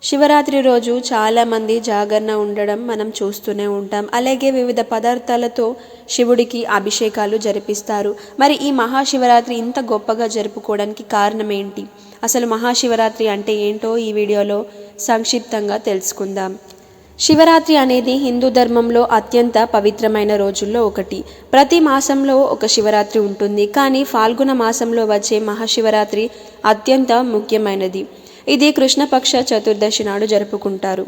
శివరాత్రి రోజు చాలామంది జాగరణ ఉండడం మనం చూస్తూనే ఉంటాం. అలాగే వివిధ పదార్థాలతో శివుడికి అభిషేకాలు జరిపిస్తారు. మరి ఈ మహాశివరాత్రి ఇంత గొప్పగా జరుపుకోవడానికి కారణం ఏంటి? అసలు మహాశివరాత్రి అంటే ఏంటో ఈ వీడియోలో సంక్షిప్తంగా తెలుసుకుందాం. శివరాత్రి అనేది హిందూ ధర్మంలో అత్యంత పవిత్రమైన రోజుల్లో ఒకటి. ప్రతి మాసంలో ఒక శివరాత్రి ఉంటుంది, కానీ ఫాల్గుణ మాసంలో వచ్చే మహాశివరాత్రి అత్యంత ముఖ్యమైనది. ఇది కృష్ణపక్ష చతుర్దశి నాడు జరుపుకుంటారు.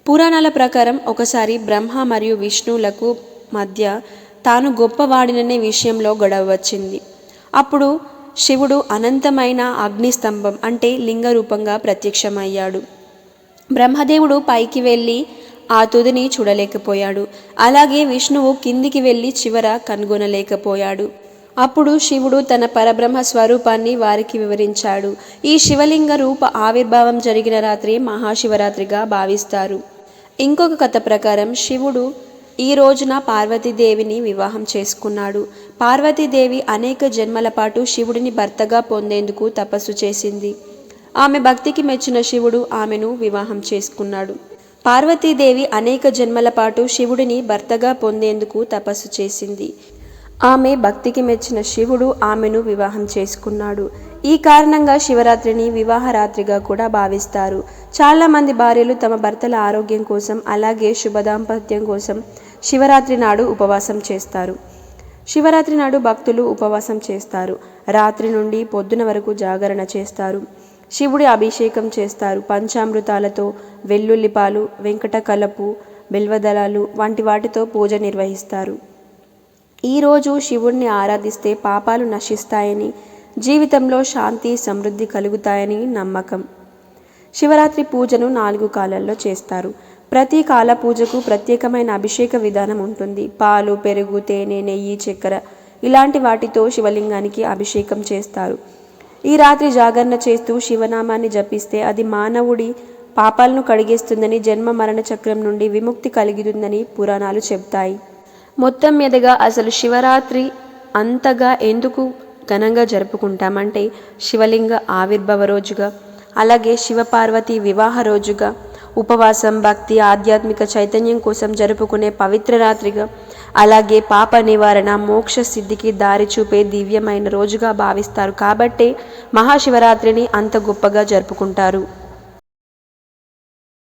పురాణాల ప్రకారం ఒకసారి బ్రహ్మ మరియు విష్ణువులకు మధ్య తాను గొప్పవాడిననే విషయంలో గొడవ వచ్చింది. అప్పుడు శివుడు అనంతమైన అగ్నిస్తంభం అంటే లింగ రూపంగా ప్రత్యక్షమయ్యాడు. బ్రహ్మదేవుడు పైకి వెళ్ళి ఆ తుదిని చూడలేకపోయాడు. అలాగే విష్ణువు కిందికి వెళ్ళి చివర కనుగొనలేకపోయాడు. అప్పుడు శివుడు తన పరబ్రహ్మ స్వరూపాన్ని వారికి వివరించాడు. ఈ శివలింగ రూప ఆవిర్భావం జరిగిన రాత్రి మహాశివరాత్రిగా భావిస్తారు. ఇంకొక కథ ప్రకారం శివుడు ఈ రోజున పార్వతీదేవిని వివాహం చేసుకున్నాడు. పార్వతీదేవి అనేక జన్మల పాటు శివుడిని భర్తగా పొందేందుకు తపస్సు చేసింది. ఆమె భక్తికి మెచ్చిన శివుడు ఆమెను వివాహం చేసుకున్నాడు. పార్వతీదేవి అనేక జన్మల పాటు శివుడిని భర్తగా పొందేందుకు తపస్సు చేసింది. ఆమె భక్తికి మెచ్చిన శివుడు ఆమెను వివాహం చేసుకున్నాడు. ఈ కారణంగా శివరాత్రిని వివాహరాత్రిగా కూడా భావిస్తారు. చాలామంది భార్యలు తమ భర్తల ఆరోగ్యం కోసం, అలాగే శుభదాంపత్యం కోసం శివరాత్రి నాడు ఉపవాసం చేస్తారు. శివరాత్రి నాడు భక్తులు ఉపవాసం చేస్తారు. రాత్రి నుండి పొద్దున వరకు జాగరణ చేస్తారు. శివుడి అభిషేకం చేస్తారు. పంచామృతాలతో, వెల్లుల్లిపాలు, వెంకట కలపు, బిల్వదళాలు వంటి వాటితో పూజ నిర్వహిస్తారు. ఈరోజు శివుడిని ఆరాధిస్తే పాపాలు నశిస్తాయని, జీవితంలో శాంతి సమృద్ధి కలుగుతాయని నమ్మకం. శివరాత్రి పూజను 4 కాలాల్లో చేస్తారు. ప్రతి కాల పూజకు ప్రత్యేకమైన అభిషేక విధానం ఉంటుంది. పాలు, పెరుగు, తేనె, నెయ్యి, చక్కెర ఇలాంటి వాటితో శివలింగానికి అభిషేకం చేస్తారు. ఈ రాత్రి జాగరణ చేస్తూ శివనామాన్ని జపిస్తే అది మానవుడి పాపాలను కడిగేస్తుందని, జన్మ మరణ చక్రం నుండి విముక్తి కలుగుతుందని పురాణాలు చెబుతాయి. మొత్తం మీదుగా అసలు శివరాత్రి అంతగా ఎందుకు ఘనంగా జరుపుకుంటామంటే శివలింగ ఆవిర్భవ రోజుగా, అలాగే శివపార్వతి వివాహ రోజుగా, ఉపవాసం, భక్తి, ఆధ్యాత్మిక చైతన్యం కోసం జరుపుకునే పవిత్ర రాత్రిగా, అలాగే పాప నివారణ, మోక్ష సిద్ధికి దారి చూపే దివ్యమైన రోజుగా భావిస్తారు. కాబట్టే మహాశివరాత్రిని అంత గొప్పగా జరుపుకుంటారు.